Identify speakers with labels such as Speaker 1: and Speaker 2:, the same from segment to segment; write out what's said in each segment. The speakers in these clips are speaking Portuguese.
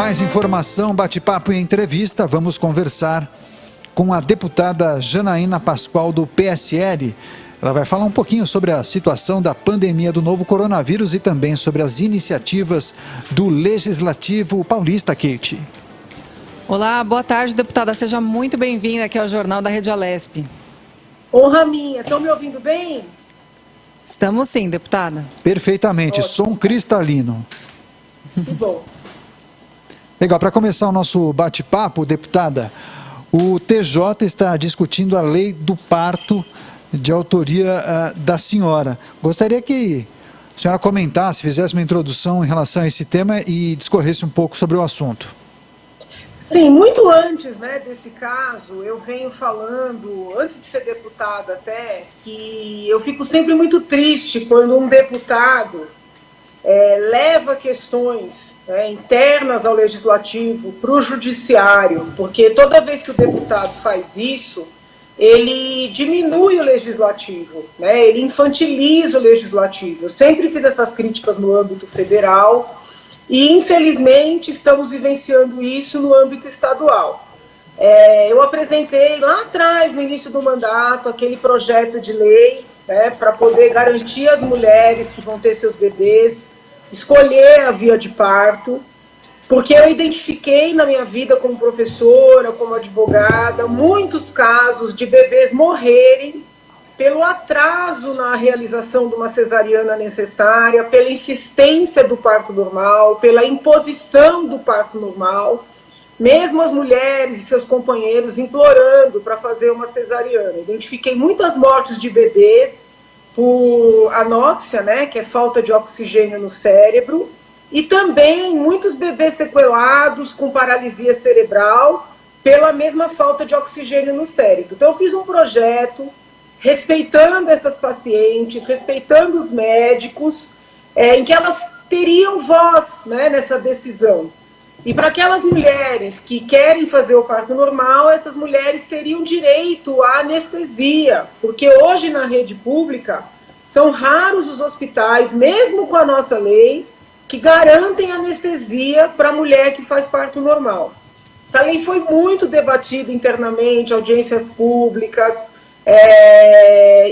Speaker 1: Mais informação, bate-papo e entrevista. Vamos conversar com a deputada Janaína Pascoal, do PSL. Ela vai falar um pouquinho sobre a situação da pandemia do novo coronavírus e também sobre as iniciativas do Legislativo Paulista, Kate.
Speaker 2: Olá, boa tarde, deputada. Seja muito bem-vinda aqui ao Jornal da Rede Alesp.
Speaker 3: Honra minha. Estão me ouvindo bem?
Speaker 2: Estamos sim, deputada.
Speaker 1: Perfeitamente, ótimo. Som cristalino.
Speaker 3: Que bom.
Speaker 1: Legal, para começar o nosso bate-papo, deputada, o TJ está discutindo a lei do parto de autoria da senhora. Gostaria que a senhora comentasse, fizesse uma introdução em relação a esse tema e discorresse um pouco sobre o assunto.
Speaker 3: Sim, muito antes, desse caso, eu venho falando, antes de ser deputada até, que eu fico sempre muito triste quando um deputado leva questões internas ao legislativo para o judiciário, porque toda vez que o deputado faz isso, ele diminui o legislativo, ele infantiliza o legislativo. Eu sempre fiz essas críticas no âmbito federal e, infelizmente, estamos vivenciando isso no âmbito estadual. Eu apresentei lá atrás, no início do mandato, aquele projeto de lei para poder garantir às mulheres que vão ter seus bebês escolher a via de parto, porque eu identifiquei na minha vida como professora, como advogada, muitos casos de bebês morrerem pelo atraso na realização de uma cesariana necessária, pela insistência do parto normal, pela imposição do parto normal, mesmo as mulheres e seus companheiros implorando para fazer uma cesariana. Identifiquei muitas mortes de bebês por anóxia, que é falta de oxigênio no cérebro, e também muitos bebês sequelados com paralisia cerebral pela mesma falta de oxigênio no cérebro. Então eu fiz um projeto respeitando essas pacientes, respeitando os médicos, em que elas teriam voz nessa decisão. E para aquelas mulheres que querem fazer o parto normal, essas mulheres teriam direito à anestesia, porque hoje na rede pública são raros os hospitais, mesmo com a nossa lei, que garantem anestesia para a mulher que faz parto normal. Essa lei foi muito debatida internamente, audiências públicas,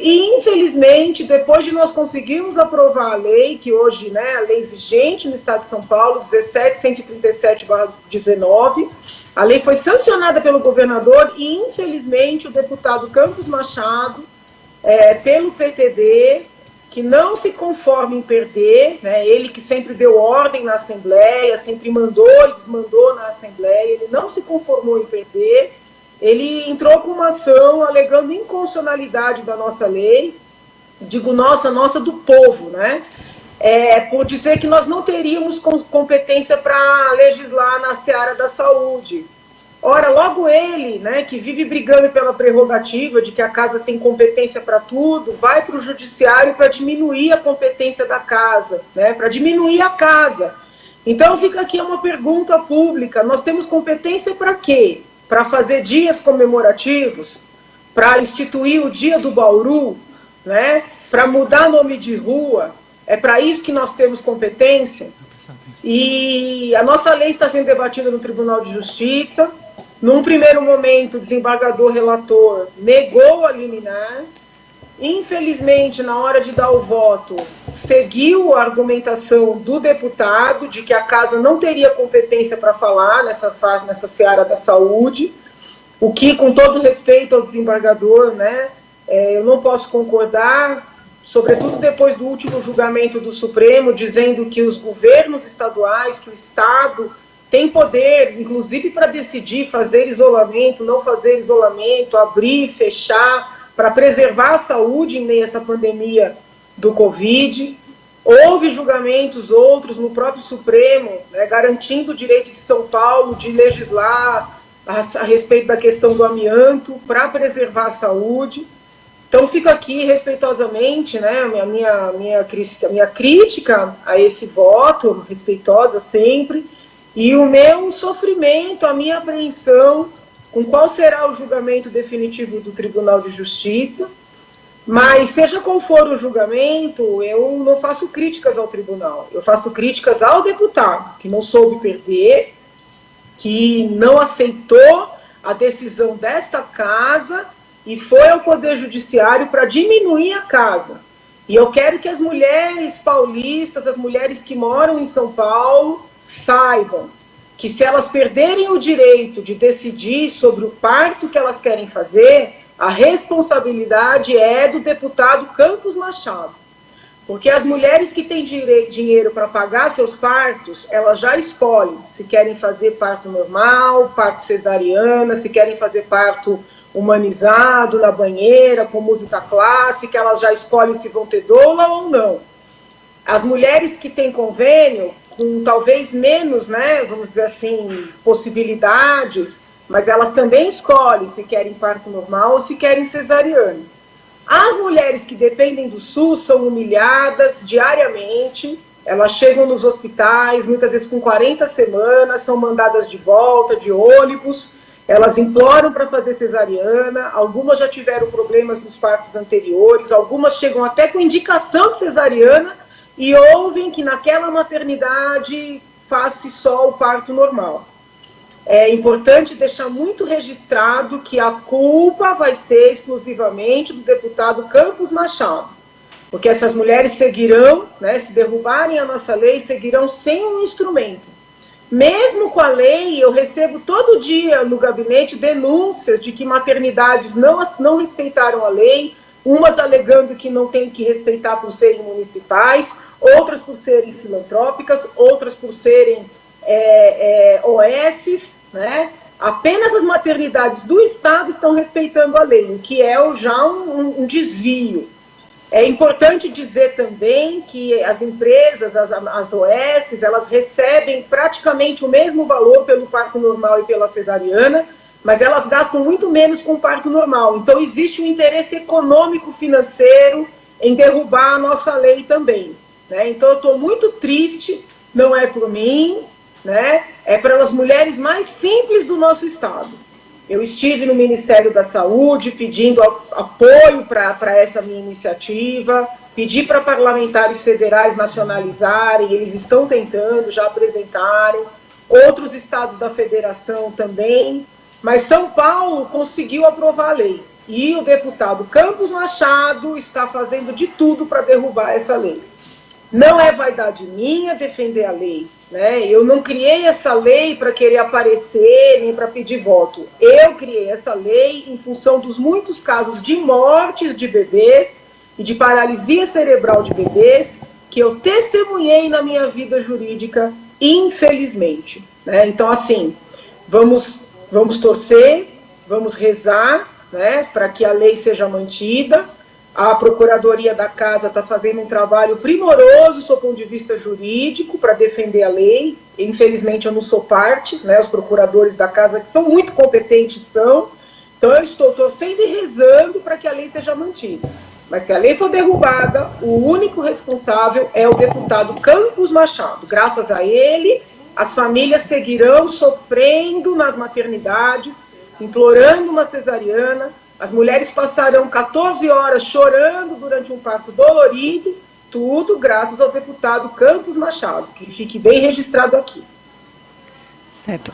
Speaker 3: e infelizmente, depois de nós conseguirmos aprovar a lei, que hoje, a lei vigente no estado de São Paulo, 17.137/19, a lei foi sancionada pelo governador e infelizmente o deputado Campos Machado, pelo PTB, que não se conforma em perder, ele que sempre deu ordem na Assembleia, sempre mandou e desmandou na Assembleia, ele não se conformou em perder. Ele entrou com uma ação alegando inconstitucionalidade da nossa lei, digo nossa do povo, por dizer que nós não teríamos competência para legislar na seara da saúde. Ora, logo ele, que vive brigando pela prerrogativa de que a casa tem competência para tudo, vai para o judiciário para diminuir a competência da casa, para diminuir a casa. Então fica aqui uma pergunta pública, nós temos competência para quê? Para fazer dias comemorativos, para instituir o dia do Bauru, para mudar nome de rua, é para isso que nós temos competência. E a nossa lei está sendo debatida no Tribunal de Justiça. Num primeiro momento, o desembargador relator negou a liminar. Infelizmente, na hora de dar o voto, seguiu a argumentação do deputado de que a casa não teria competência para falar nessa seara da saúde, o que, com todo respeito ao desembargador, eu não posso concordar, sobretudo depois do último julgamento do Supremo, dizendo que os governos estaduais, que o Estado tem poder, inclusive para decidir fazer isolamento, não fazer isolamento, abrir, fechar, para preservar a saúde em meio a essa pandemia do Covid. Houve julgamentos outros no próprio Supremo, garantindo o direito de São Paulo de legislar a respeito da questão do amianto para preservar a saúde. Então, fico aqui respeitosamente, a minha crítica a esse voto, respeitosa sempre, e o meu sofrimento, a minha apreensão com qual será o julgamento definitivo do Tribunal de Justiça, mas seja qual for o julgamento, eu não faço críticas ao tribunal, eu faço críticas ao deputado, que não soube perder, que não aceitou a decisão desta casa e foi ao Poder Judiciário para diminuir a casa. E eu quero que as mulheres paulistas, as mulheres que moram em São Paulo, saibam que se elas perderem o direito de decidir sobre o parto que elas querem fazer, a responsabilidade é do deputado Campos Machado. Porque as mulheres que têm dinheiro para pagar seus partos, elas já escolhem se querem fazer parto normal, parto cesariana, se querem fazer parto humanizado, na banheira, com música clássica, elas já escolhem se vão ter doula ou não. As mulheres que têm convênio, com talvez menos, né, vamos dizer assim, possibilidades, mas elas também escolhem se querem parto normal ou se querem cesariana. As mulheres que dependem do SUS são humilhadas diariamente, elas chegam nos hospitais, muitas vezes com 40 semanas, são mandadas de volta, de ônibus, elas imploram para fazer cesariana, algumas já tiveram problemas nos partos anteriores, algumas chegam até com indicação de cesariana e ouvem que naquela maternidade faz-se só o parto normal. É importante deixar muito registrado que a culpa vai ser exclusivamente do deputado Campos Machado, porque essas mulheres seguirão, né, se derrubarem a nossa lei, seguirão sem um instrumento. Mesmo com a lei, eu recebo todo dia no gabinete denúncias de que maternidades não respeitaram a lei, umas alegando que não tem que respeitar por serem municipais, outras por serem filantrópicas, outras por serem OSs, né? Apenas as maternidades do Estado estão respeitando a lei, o que é já um desvio. É importante dizer também que as empresas, as OSs, elas recebem praticamente o mesmo valor pelo parto normal e pela cesariana, mas elas gastam muito menos com o parto normal. Então existe um interesse econômico financeiro em derrubar a nossa lei também, né? Então eu estou muito triste, não é por mim, né? É para as mulheres mais simples do nosso estado. Eu estive no Ministério da Saúde pedindo apoio para essa minha iniciativa, pedi para parlamentares federais nacionalizarem, eles estão tentando, já apresentaram, outros estados da federação também, mas São Paulo conseguiu aprovar a lei. E o deputado Campos Machado está fazendo de tudo para derrubar essa lei. Não é vaidade minha defender a lei, né? Eu não criei essa lei para querer aparecer nem para pedir voto. Eu criei essa lei em função dos muitos casos de mortes de bebês e de paralisia cerebral de bebês que eu testemunhei na minha vida jurídica, infelizmente, né? Então, assim, vamos torcer, vamos rezar, né, para que a lei seja mantida. A Procuradoria da Casa está fazendo um trabalho primoroso, sob o ponto de vista jurídico, para defender a lei. Infelizmente, eu não sou parte, né, os procuradores da Casa, que são muito competentes, são. Então, eu estou torcendo e rezando para que a lei seja mantida. Mas se a lei for derrubada, o único responsável é o deputado Campos Machado. Graças a ele, as famílias seguirão sofrendo nas maternidades, implorando uma cesariana, as mulheres passarão 14 horas chorando durante um parto dolorido, tudo graças ao deputado Campos Machado, que fique bem registrado aqui.
Speaker 2: Certo.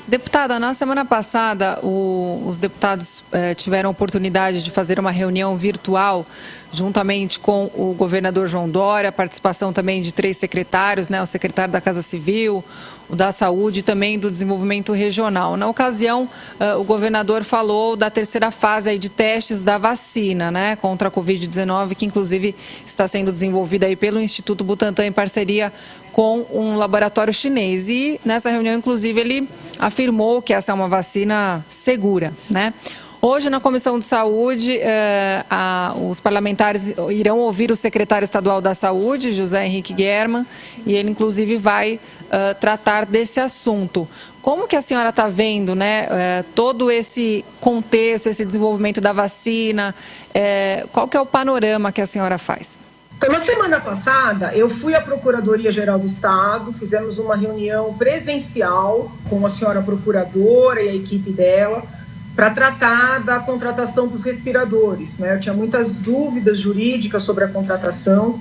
Speaker 2: Deputada, na semana passada, os deputados tiveram a oportunidade de fazer uma reunião virtual juntamente com o governador João Dória, a participação também de 3 secretários, né, o secretário da Casa Civil, o da Saúde e também do Desenvolvimento Regional. Na ocasião, o governador falou da terceira fase aí de testes da vacina, né, contra a Covid-19, que inclusive está sendo desenvolvida aí pelo Instituto Butantan em parceria com um laboratório chinês. E nessa reunião, inclusive, ele afirmou que essa é uma vacina segura, né? Hoje, na Comissão de Saúde, os parlamentares irão ouvir o secretário estadual da Saúde, José Henrique Guerman, e ele, inclusive, vai tratar desse assunto. Como que a senhora está vendo, né, todo esse contexto, esse desenvolvimento da vacina? Qual que é o panorama que a senhora faz?
Speaker 3: Então, na semana passada, eu fui à Procuradoria-Geral do Estado, fizemos uma reunião presencial com a senhora procuradora e a equipe dela, para tratar da contratação dos respiradores, né? Eu tinha muitas dúvidas jurídicas sobre a contratação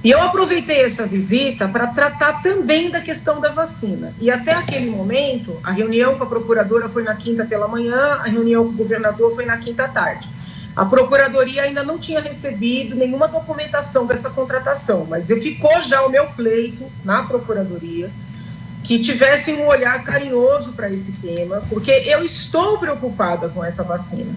Speaker 3: E eu aproveitei essa visita para tratar também da questão da vacina. E até aquele momento, a reunião com a procuradora foi na quinta pela manhã, a reunião com o governador foi na quinta à tarde. A procuradoria ainda não tinha recebido nenhuma documentação dessa contratação, mas ficou já o meu pleito na procuradoria que tivessem um olhar carinhoso para esse tema, porque eu estou preocupada com essa vacina.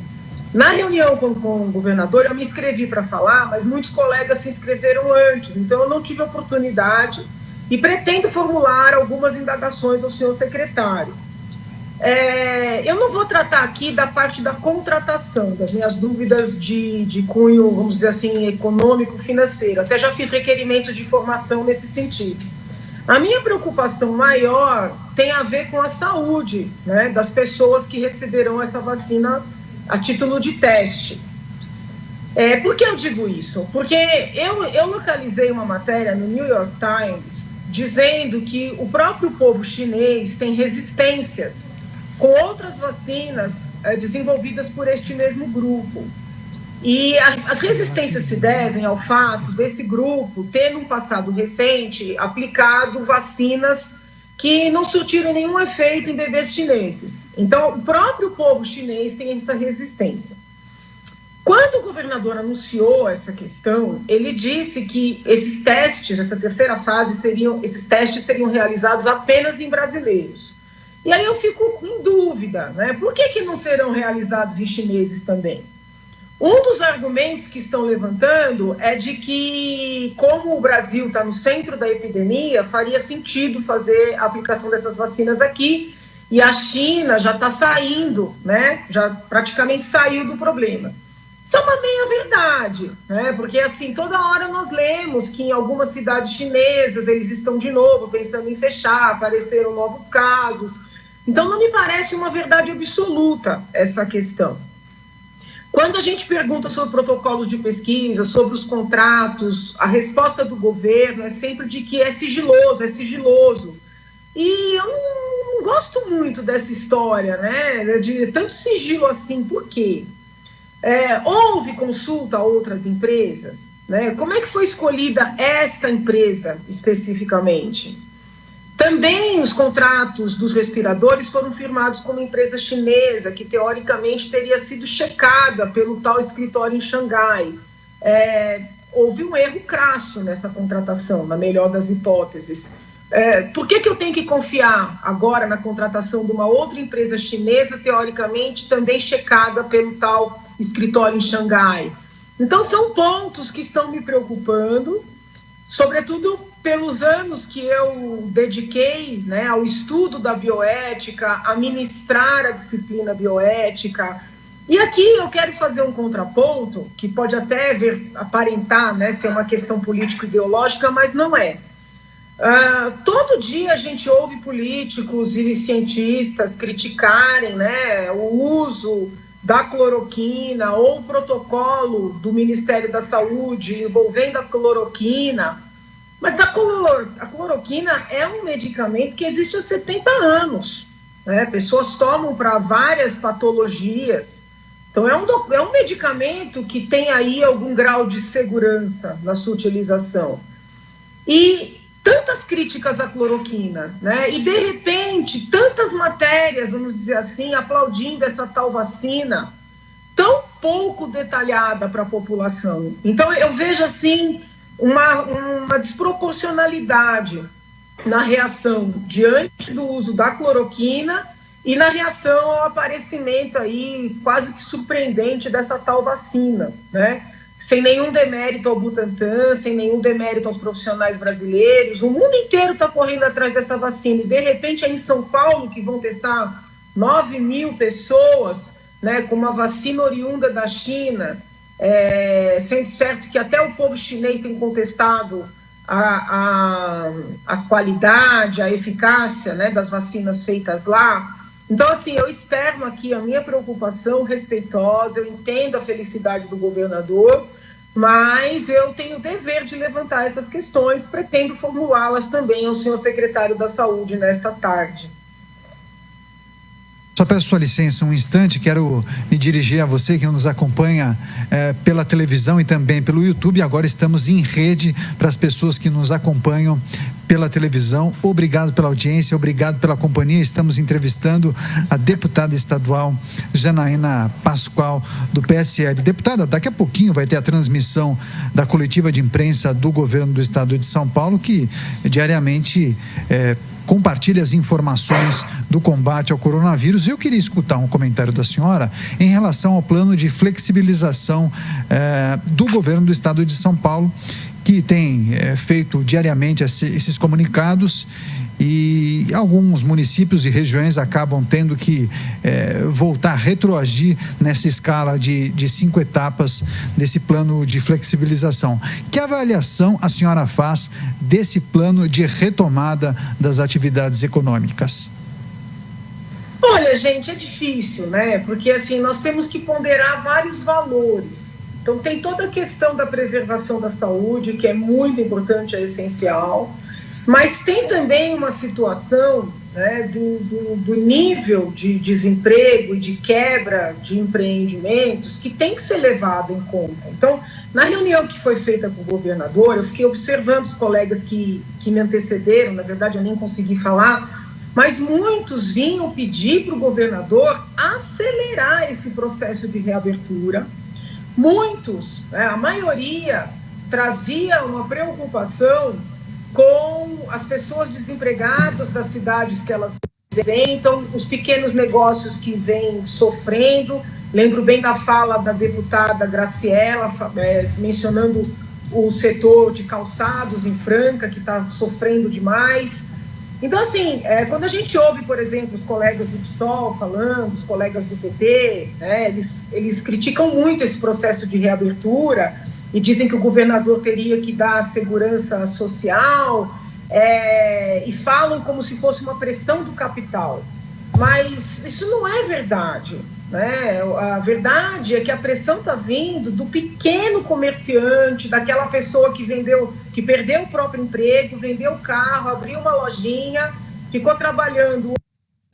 Speaker 3: Na reunião com o governador, eu me inscrevi para falar, mas muitos colegas se inscreveram antes, então eu não tive oportunidade e pretendo formular algumas indagações ao senhor secretário. Eu não vou tratar aqui da parte da contratação, das minhas dúvidas de cunho, vamos dizer assim, econômico, financeiro. Até já fiz requerimento de informação nesse sentido. A minha preocupação maior tem a ver com a saúde, né, das pessoas que receberão essa vacina a título de teste. Por que eu digo isso? Porque eu localizei uma matéria no New York Times dizendo que o próprio povo chinês tem resistências com outras vacinas desenvolvidas por este mesmo grupo. E as resistências se devem ao fato desse grupo ter, num passado recente, aplicado vacinas que não surtiram nenhum efeito em bebês chineses. Então, o próprio povo chinês tem essa resistência. Quando o governador anunciou essa questão, ele disse que esses testes, essa terceira fase, esses testes seriam realizados apenas em brasileiros. E aí eu fico em dúvida, né? Por que não serão realizados em chineses também? Um dos argumentos que estão levantando é de que, como o Brasil está no centro da epidemia, faria sentido fazer a aplicação dessas vacinas aqui, e a China já está saindo, né? Já praticamente saiu do problema. Isso é uma meia-verdade, né? Porque, assim, toda hora nós lemos que em algumas cidades chinesas eles estão de novo pensando em fechar, apareceram novos casos. Então, não me parece uma verdade absoluta essa questão. Quando a gente pergunta sobre protocolos de pesquisa, sobre os contratos, a resposta do governo é sempre de que é sigiloso, é sigiloso. E eu não gosto muito dessa história, né, de tanto sigilo assim. Por quê? Houve consulta a outras empresas, né? Como é que foi escolhida esta empresa especificamente? Também os contratos dos respiradores foram firmados com uma empresa chinesa que, teoricamente, teria sido checada pelo tal escritório em Xangai. Houve um erro crasso nessa contratação, na melhor das hipóteses. Por que eu tenho que confiar agora na contratação de uma outra empresa chinesa, teoricamente, também checada pelo tal escritório em Xangai? Então, são pontos que estão me preocupando, sobretudo pelos anos que eu dediquei, né, ao estudo da bioética, a ministrar a disciplina bioética. E aqui eu quero fazer um contraponto, que pode até aparentar, né, ser uma questão político-ideológica, mas não é. Todo dia a gente ouve políticos e cientistas criticarem, né, o uso da cloroquina ou o protocolo do Ministério da Saúde envolvendo a cloroquina. Mas a cloroquina é um medicamento que existe há 70 anos. Né? Pessoas tomam para várias patologias. Então, é um medicamento que tem aí algum grau de segurança na sua utilização. E tantas críticas à cloroquina, né? E, de repente, tantas matérias, vamos dizer assim, aplaudindo essa tal vacina, tão pouco detalhada para a população. Então, eu vejo, assim, uma desproporcionalidade na reação diante do uso da cloroquina e na reação ao aparecimento aí quase que surpreendente dessa tal vacina, né? Sem nenhum demérito ao Butantan, sem nenhum demérito aos profissionais brasileiros. O mundo inteiro está correndo atrás dessa vacina e, de repente, é em São Paulo que vão testar 9 mil pessoas, né, com uma vacina oriunda da China, sendo certo que até o povo chinês tem contestado a qualidade, a eficácia, né, das vacinas feitas lá. Então, assim, eu externo aqui a minha preocupação respeitosa, eu entendo a felicidade do governador, mas eu tenho o dever de levantar essas questões, pretendo formulá-las também ao senhor secretário da Saúde nesta tarde.
Speaker 1: Só peço sua licença um instante, quero me dirigir a você que nos acompanha pela televisão e também pelo YouTube. Agora estamos em rede para as pessoas que nos acompanham pela televisão. Obrigado pela audiência, obrigado pela companhia. Estamos entrevistando a deputada estadual Janaína Pascoal, do PSL. Deputada, daqui a pouquinho vai ter a transmissão da coletiva de imprensa do governo do estado de São Paulo, que diariamente compartilha as informações do combate ao coronavírus. Eu queria escutar um comentário da senhora em relação ao plano de flexibilização do governo do estado de São Paulo, que tem feito diariamente esses comunicados, e alguns municípios e regiões acabam tendo que voltar a retroagir nessa escala de 5 etapas desse plano de flexibilização. Que avaliação a senhora faz desse plano de retomada das atividades econômicas?
Speaker 3: Olha, gente, é difícil, né? Porque assim, nós temos que ponderar vários valores. Então tem toda a questão da preservação da saúde, que é muito importante, é essencial. Mas tem também uma situação, né, do nível de desemprego e de quebra de empreendimentos que tem que ser levado em conta. Então, na reunião que foi feita com o governador, eu fiquei observando os colegas que me antecederam, na verdade eu nem consegui falar, mas muitos vinham pedir para o governador acelerar esse processo de reabertura. Muitos, né, a maioria, trazia uma preocupação com as pessoas desempregadas das cidades que elas representam, os pequenos negócios que vêm sofrendo. Lembro bem da fala da deputada Graciela, mencionando o setor de calçados em Franca, que está sofrendo demais. Então, assim, quando a gente ouve, por exemplo, os colegas do PSOL falando, os colegas do PT, né, eles criticam muito esse processo de reabertura, e dizem que o governador teria que dar segurança social, e falam como se fosse uma pressão do capital. Mas isso não é verdade, né? A verdade é que a pressão está vindo do pequeno comerciante, daquela pessoa que perdeu o próprio emprego, vendeu o carro, abriu uma lojinha, ficou trabalhando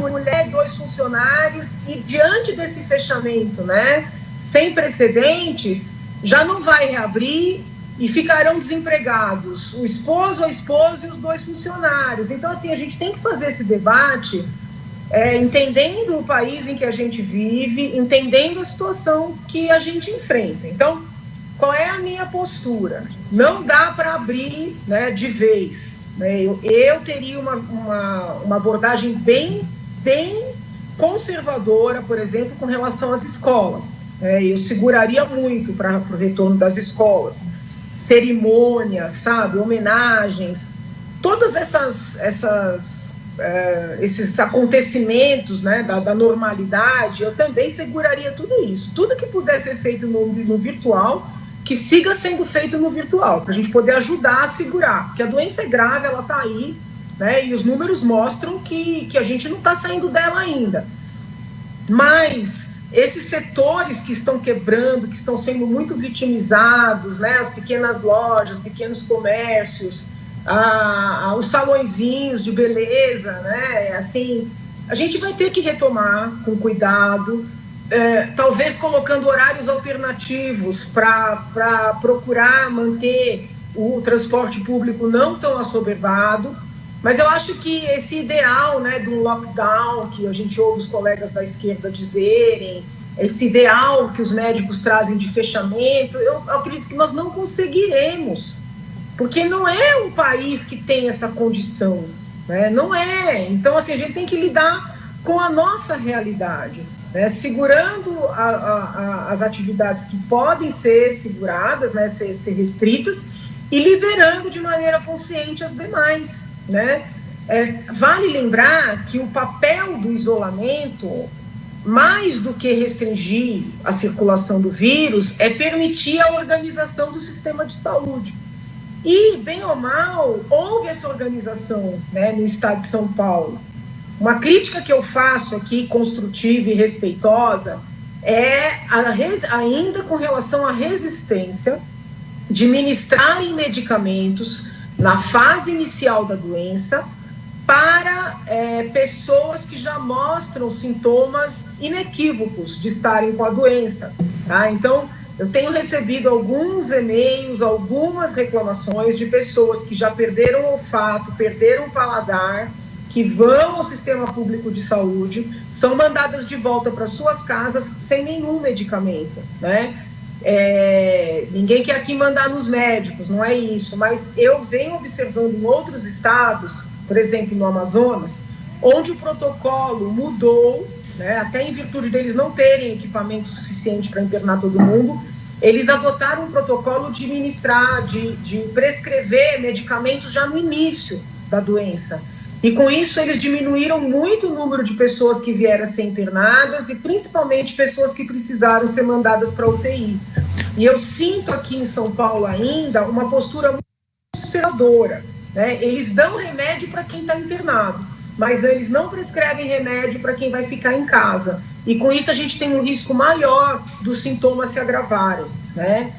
Speaker 3: uma mulher e 2 funcionários, e diante desse fechamento, né, sem precedentes, já não vai reabrir e ficarão desempregados o esposo, a esposa e os 2 funcionários. Então, assim, a gente tem que fazer esse debate entendendo o país em que a gente vive, entendendo a situação que a gente enfrenta. Então, qual é a minha postura? Não dá para abrir, né, de vez. Né? Eu teria uma abordagem bem conservadora, por exemplo, com relação às escolas. Eu seguraria muito para o retorno das escolas, cerimônias, sabe, homenagens, todas esses acontecimentos, né, da normalidade. Eu também seguraria tudo isso. Tudo que puder ser feito no virtual, que siga sendo feito no virtual, para a gente poder ajudar a segurar, porque a doença é grave, ela está aí, né, e os números mostram que a gente não está saindo dela ainda. Mas esses setores que estão quebrando, que estão sendo muito vitimizados, né, as pequenas lojas, pequenos comércios, os salõezinhos de beleza, né, assim, a gente vai ter que retomar com cuidado, talvez colocando horários alternativos para procurar manter o transporte público não tão assoberbado. Mas eu acho que esse ideal, né, do lockdown, que a gente ouve os colegas da esquerda dizerem, esse ideal que os médicos trazem de fechamento, eu acredito que nós não conseguiremos, porque não é um país que tem essa condição, né? Não é. Então, assim, a gente tem que lidar com a nossa realidade, né? Segurando as atividades que podem ser seguradas, né, ser restritas, e liberando de maneira consciente as demais. Né? Vale lembrar que o papel do isolamento, mais do que restringir a circulação do vírus, é permitir a organização do sistema de saúde. E, bem ou mal, houve essa organização, né, no estado de São Paulo. Uma crítica que eu faço aqui, construtiva e respeitosa, ainda com relação à resistência de ministrarem medicamentos na fase inicial da doença para pessoas que já mostram sintomas inequívocos de estarem com a doença, tá? Então, eu tenho recebido alguns e-mails, algumas reclamações de pessoas que já perderam o olfato, perderam o paladar, que vão ao sistema público de saúde, são mandadas de volta para suas casas sem nenhum medicamento, né? Ninguém quer aqui mandar nos médicos, não é isso, mas eu venho observando em outros estados, por exemplo, no Amazonas, onde o protocolo mudou, né, até em virtude deles não terem equipamento suficiente para internar todo mundo, eles adotaram um protocolo de ministrar, de prescrever medicamentos já no início da doença. E com isso eles diminuíram muito o número de pessoas que vieram a ser internadas e principalmente pessoas que precisaram ser mandadas para UTI. E eu sinto aqui em São Paulo ainda uma postura muito conservadora, né? Eles dão remédio para quem está internado, mas eles não prescrevem remédio para quem vai ficar em casa. E com isso a gente tem um risco maior dos sintomas se agravarem, né?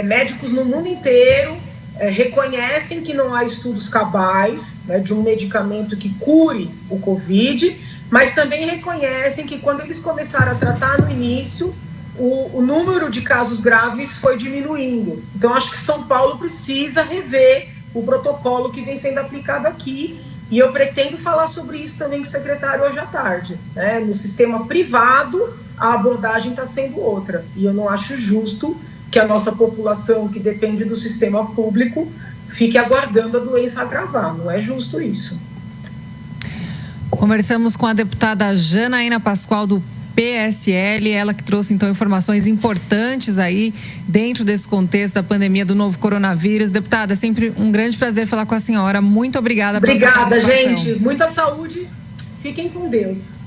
Speaker 3: Médicos no mundo inteiro reconhecem que não há estudos cabais, né, de um medicamento que cure o Covid, mas também reconhecem que quando eles começaram a tratar no início, o número de casos graves foi diminuindo. Então, acho que São Paulo precisa rever o protocolo que vem sendo aplicado aqui, e eu pretendo falar sobre isso também com o secretário hoje à tarde, né? No sistema privado, a abordagem está sendo outra, e eu não acho justo que a nossa população, que depende do sistema público, fique aguardando a doença agravar. Não é justo isso.
Speaker 2: Conversamos com a deputada Janaína Pascoal, do PSL, ela que trouxe, então, informações importantes aí dentro desse contexto da pandemia do novo coronavírus. Deputada, é sempre um grande prazer falar com a senhora. Muito obrigada.
Speaker 3: Obrigada, gente. Muita saúde. Fiquem com Deus.